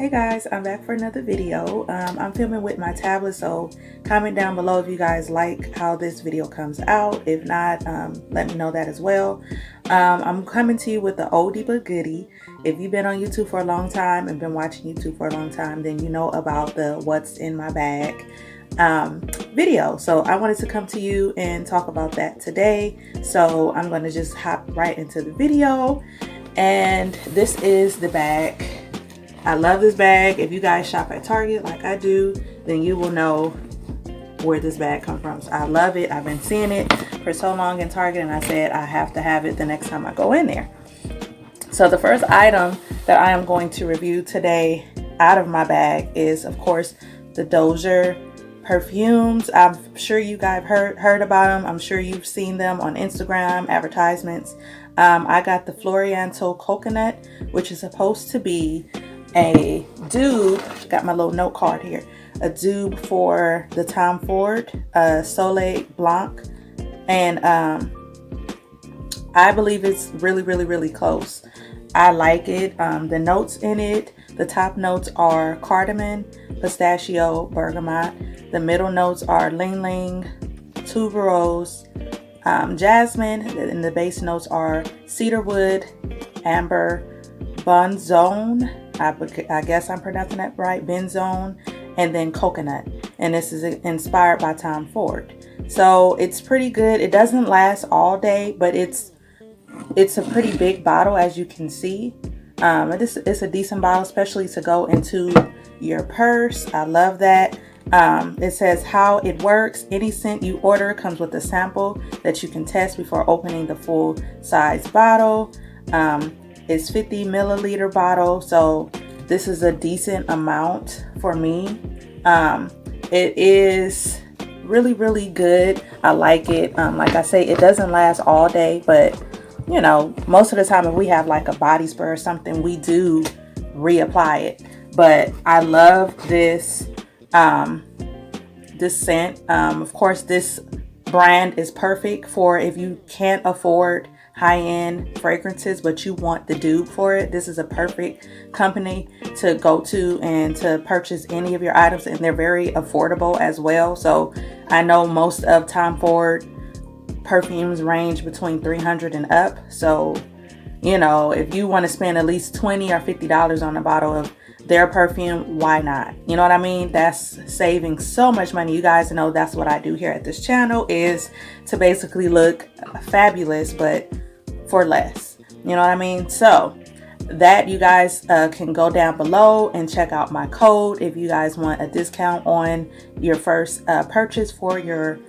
Hey guys, I'm back for another video. I'm filming with my tablet, so comment down below if you guys like how this video comes out. If not, let me know that as well. I'm coming to you with the oldie but goodie. If you've been on YouTube for a long time and been watching YouTube for a long time, then you know about the what's in my bag video. So I wanted to come to you and talk about that today. So I'm going to just hop right into the video. And this is the bag. I love this bag. If you guys shop at Target like I do, then you will know where this bag comes from. So I love it. I've been seeing it for so long in Target, and I said I have to have it the next time I go in there. So the first item that I am going to review today out of my bag is, of course, the Dossier perfumes. I'm sure you guys heard about them. I'm sure you've seen them on Instagram advertisements. I got the Florianto Coconut, which is supposed to be a dupe. Got my little note card here. A dupe for the Tom Ford Soleil Blanc, and I believe it's really close. I like it. The notes in it, the top notes are cardamom, pistachio, bergamot. The middle notes are ling ling, tuberose, jasmine, and the base notes are cedarwood, amber, benzoin. I guess I'm pronouncing that right, benzoin, and then coconut. And this is inspired by Tom Ford. So it's pretty good. It doesn't last all day, but it's a pretty big bottle, as you can see. It's a decent bottle, especially to go into your purse. I love that. It says how it works. Any scent you order comes with a sample that you can test before opening the full size bottle. It's 50 milliliter bottle, so this is a decent amount for me. It is really good. I like it. Like I say, it doesn't last all day, but you know, most of the time if we have like a body spray or something, we do reapply it. But I love this this scent. Of course, this brand is perfect for if you can't afford high-end fragrances but you want the dupe for it. This is a perfect company to go to and to purchase any of your items, and they're very affordable as well. So I know most of Tom Ford perfumes range between $300 and up. So you know, if you want to spend at least $20 or $50 on a bottle of their perfume, why not? You know what I mean? That's saving so much money. You guys know that's what I do here at this channel, is to basically look fabulous but for less. You know what I mean? So that, you guys can go down below and check out my code if you guys want a discount on your first purchase for your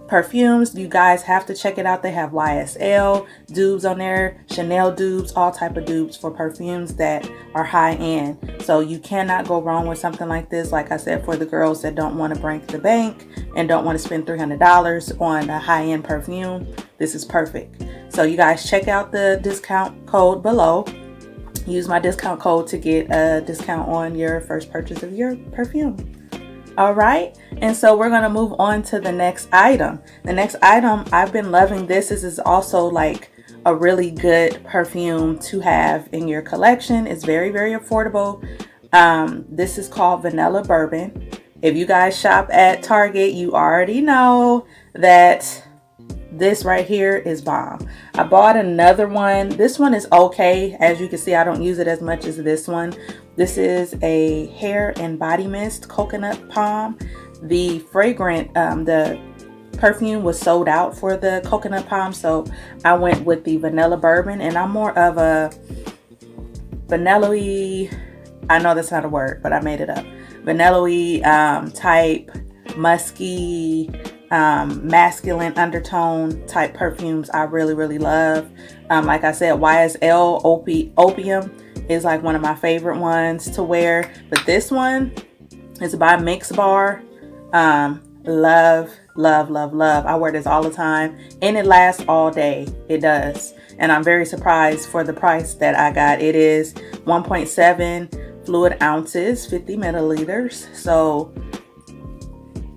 perfumes. You guys have to check it out. They have YSL dupes on there, Chanel dupes, all type of dupes for perfumes that are high end. So you cannot go wrong with something like this. Like I said, for the girls that don't want to break the bank and don't want to spend $300 on a high end perfume, this is perfect. So you guys check out the discount code below. Use my discount code to get a discount on your first purchase of your perfume. All right, and so we're gonna move on to the next item. The next item, I've been loving this. This is also like a really good perfume to have in your collection. It's very affordable. This is called Vanilla Bourbon. If you guys shop at Target, you already know that this right here is bomb. I bought another one. This one is okay. As you can see, I don't use it as much as this one. This is a hair and body mist, coconut palm. The fragrant, the perfume was sold out for the coconut palm, so I went with the vanilla bourbon, and I'm more of a vanilla-y, I know that's not a word, but I made it up. Vanilla-y type, musky, masculine undertone type perfumes I really love. Like I said, YSL Opium is like one of my favorite ones to wear, but this one is by Mixbar. Love. I wear this all the time, and it lasts all day. It does, and I'm very surprised for the price that I got. It is 1.7 fluid ounces, 50 milliliters. So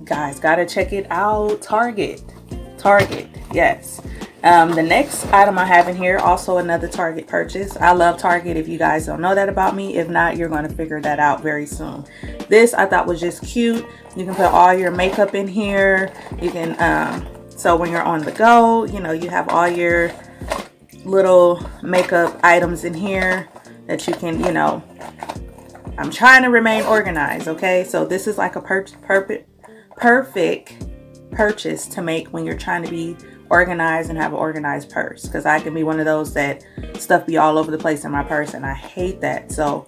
guys, gotta check it out. Target, yes. The next item I have in here, also another Target purchase. I love Target, if you guys don't know that about me. If not, you're going to figure that out very soon. This I thought was just cute. You can put all your makeup in here. You can, so when you're on the go, you know, you have all your little makeup items in here that you can, you know, I'm trying to remain organized, okay? So this is like a perfect purchase to make when you're trying to be organized and have an organized purse, because I can be one of those that stuff be all over the place in my purse and I hate that. So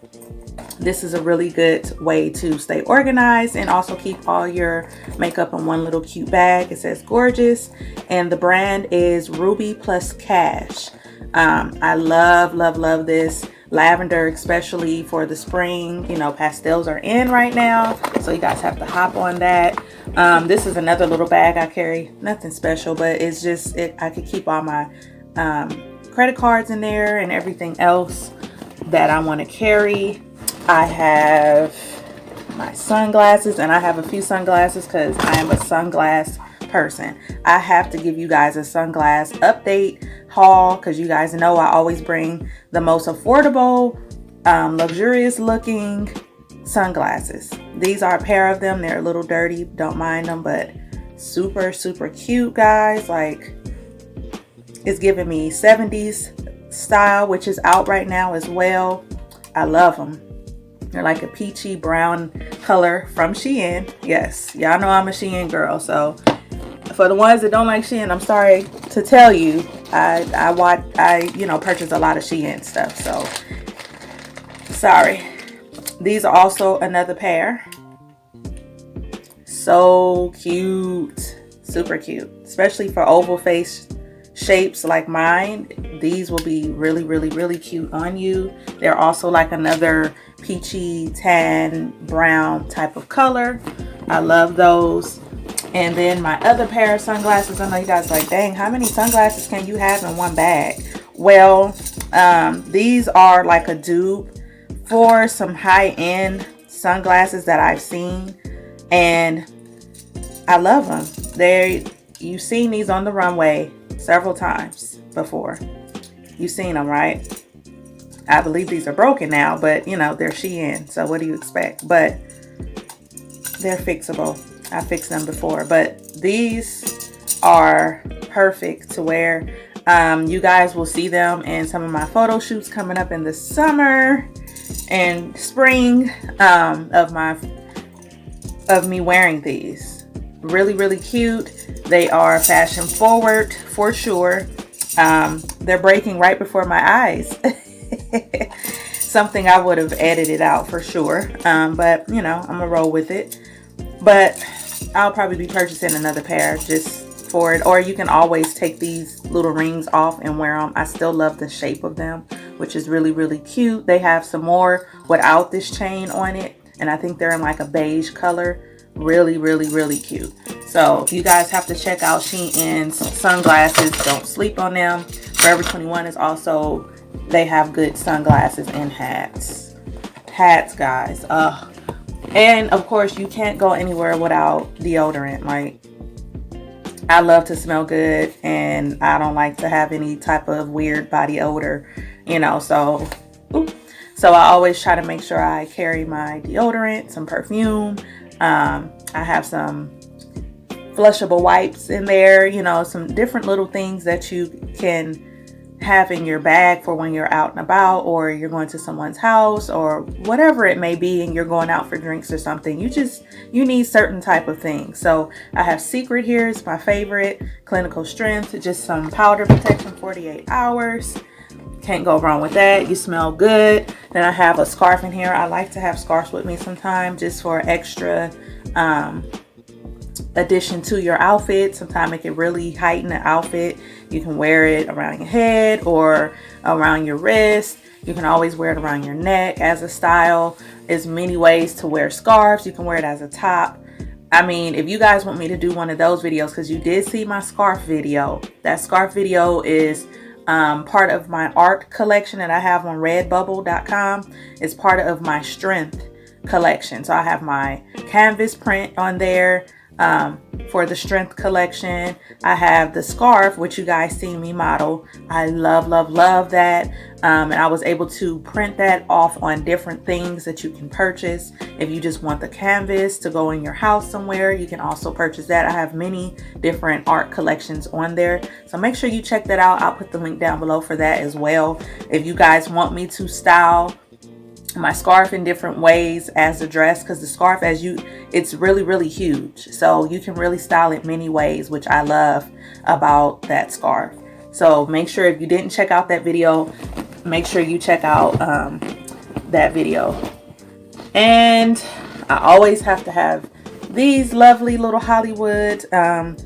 this is a really good way to stay organized and also keep all your makeup in one little cute bag. It says gorgeous, and the brand is Ruby Plus Cash. I love this lavender, especially for the spring. You know, pastels are in right now, so you guys have to hop on that. This is another little bag I carry, nothing special, but it's just I could keep all my credit cards in there and everything else that I want to carry. I have my sunglasses, and I have a few sunglasses because I am a sunglass person. I have to give you guys a sunglass update haul, because you guys know I always bring the most affordable, luxurious looking sunglasses. These are a pair of them. They're a little dirty, don't mind them, but super cute, guys. Like, it's giving me 70s style, which is out right now as well. I love them. They're like a peachy brown color from Shein. Yes, y'all know I'm a Shein girl, so for the ones that don't like Shein, I'm sorry to tell you, I you know, purchase a lot of Shein stuff, so sorry. These are also another pair. So cute, super cute, especially for oval face shapes like mine. These will be really cute on you. They're also like another peachy tan brown type of color. I love those. And then my other pair of sunglasses, I know you guys are like, dang, how many sunglasses can you have in one bag? Well, these are like a dupe for some high-end sunglasses that I've seen, and I love them. You've seen these on the runway several times before. You've seen them, right? I believe these are broken now, but you know, they're Shein, so what do you expect? But they're fixable. I fixed them before, but these are perfect to wear. You guys will see them in some of my photo shoots coming up in the summer and spring of me wearing these. Really cute. They are fashion forward for sure. They're breaking right before my eyes. Something I would have edited out for sure, but you know, I'm gonna roll with it. But I'll probably be purchasing another pair just for it, or you can always take these little rings off and wear them. I still love the shape of them, which is really cute. They have some more without this chain on it, and I think they're in like a beige color. Really cute. So you guys have to check out Shein's sunglasses. Don't sleep on them. Forever 21 is also, they have good sunglasses and hats. Guys. And of course, you can't go anywhere without deodorant. Like, I love to smell good, and I don't like to have any type of weird body odor, you know, so I always try to make sure I carry my deodorant, some perfume. I have some flushable wipes in there, you know, some different little things that you can have in your bag for when you're out and about, or you're going to someone's house, or whatever it may be, and you're going out for drinks or something. You need certain type of things. So I have Secret here. It's my favorite. Clinical Strength, just some powder protection, 48 hours. Can't go wrong with that. You smell good. Then I have a scarf in here. I like to have scarves with me sometimes just for extra addition to your outfit. Sometimes it can really heighten the outfit. You can wear it around your head or around your wrist. You can always wear it around your neck as a style. There's many ways to wear scarves. You can wear it as a top. I mean, if you guys want me to do one of those videos, because you did see my scarf video. That scarf video is part of my art collection that I have on redbubble.com. It's part of my strength collection. So I have my canvas print on there. For the strength collection, I have the scarf, which you guys see me model. I love, love, love that. And I was able to print that off on different things that you can purchase. If you just want the canvas to go in your house somewhere, you can also purchase that. I have many different art collections on there. So make sure you check that out. I'll put the link down below for that as well. If you guys want me to style my scarf in different ways as a dress, because the scarf, it's really, really huge, so you can really style it many ways, which I love about that scarf. So make sure, if you didn't check out that video, make sure you check out that video. And I always have to have these lovely little Hollywood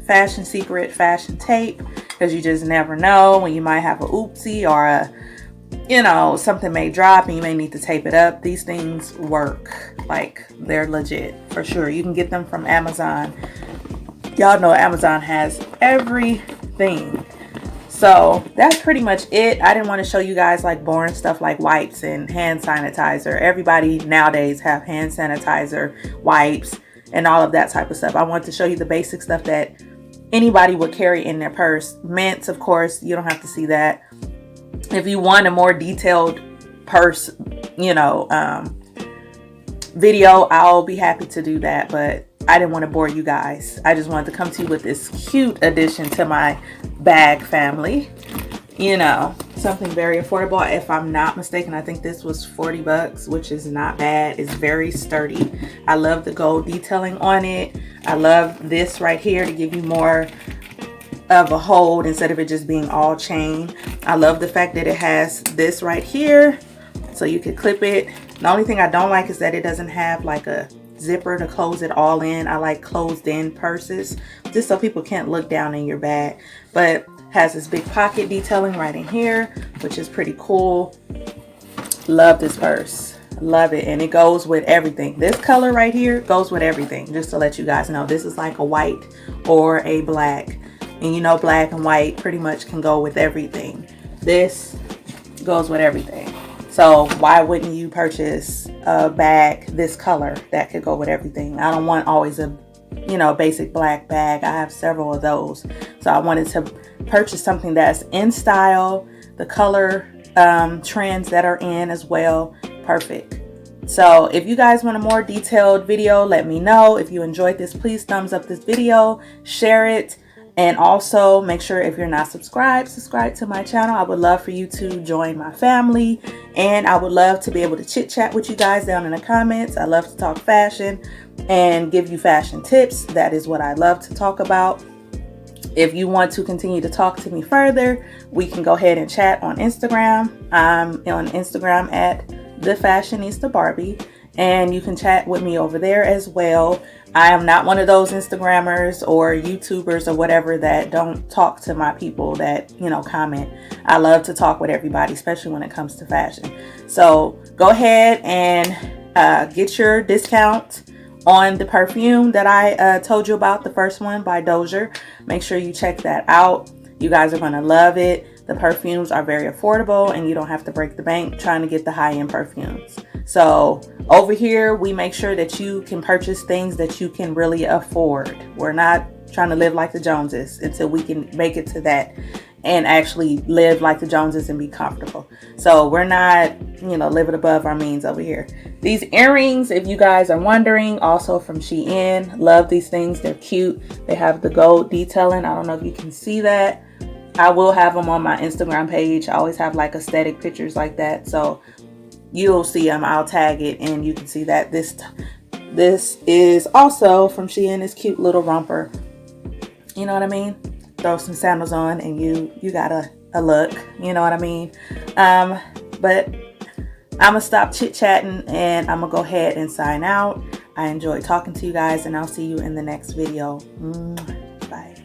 fashion secret fashion tape, because you just never know when you might have a oopsie or a, you know, something may drop and you may need to tape it up. These things work. Like, they're legit for sure. You can get them from Amazon. Y'all know Amazon has everything. So that's pretty much it. I didn't want to show you guys like boring stuff like wipes and hand sanitizer. Everybody nowadays have hand sanitizer, wipes, and all of that type of stuff. I want to show you the basic stuff that anybody would carry in their purse. Mints, of course, you don't have to see that. If you want a more detailed purse, you know, video, I'll be happy to do that, but I didn't want to bore you guys. I just wanted to come to you with this cute addition to my bag family. You know, something very affordable. If I'm not mistaken, I think this was 40 bucks, which is not bad. It's very sturdy. I love the gold detailing on it. I love this right here to give you more of a hold instead of it just being all chain. I love the fact that it has this right here so you could clip it. The only thing I don't like is that it doesn't have like a zipper to close it all in. I like closed in purses just so people can't look down in your bag, but has this big pocket detailing right in here, which is pretty cool. Love this purse, love it. And it goes with everything. This color right here goes with everything, just to let you guys know. This is like a white or a black. And you know, black and white pretty much can go with everything. This goes with everything. So why wouldn't you purchase a bag this color that could go with everything? I don't want always a, you know, basic black bag. I have several of those. So I wanted to purchase something that's in style, the color trends that are in as well. Perfect. So if you guys want a more detailed video, let me know. If you enjoyed this, please thumbs up this video, share it. And also make sure, if you're not subscribed, subscribe to my channel. I would love for you to join my family, and I would love to be able to chit chat with you guys down in the comments. I love to talk fashion and give you fashion tips. That is what I love to talk about. If you want to continue to talk to me further, we can go ahead and chat on Instagram. I'm on Instagram at the Fashionista Barbie, and you can chat with me over there as well. I am not one of those Instagrammers or YouTubers or whatever that don't talk to my people that, you know, comment. I love to talk with everybody, especially when it comes to fashion. So go ahead and get your discount on the perfume that I told you about, the first one by Dossier. Make sure you check that out. You guys are going to love it. The perfumes are very affordable, and you don't have to break the bank trying to get the high-end perfumes. So over here, we make sure that you can purchase things that you can really afford. We're not trying to live like the Joneses until we can make it to that and actually live like the Joneses and be comfortable. So we're not, you know, living above our means over here. These earrings, if you guys are wondering, also from Shein. Love these things. They're cute. They have the gold detailing. I don't know if you can see that. I will have them on my Instagram page. I always have like aesthetic pictures like that. So you'll see them. I'll tag it and you can see that this is also from Shein. This cute little romper. You know what I mean? Throw some sandals on and you got a look. You know what I mean? But I'm gonna stop chit-chatting and I'm gonna go ahead and sign out. I enjoyed talking to you guys, and I'll see you in the next video. Bye.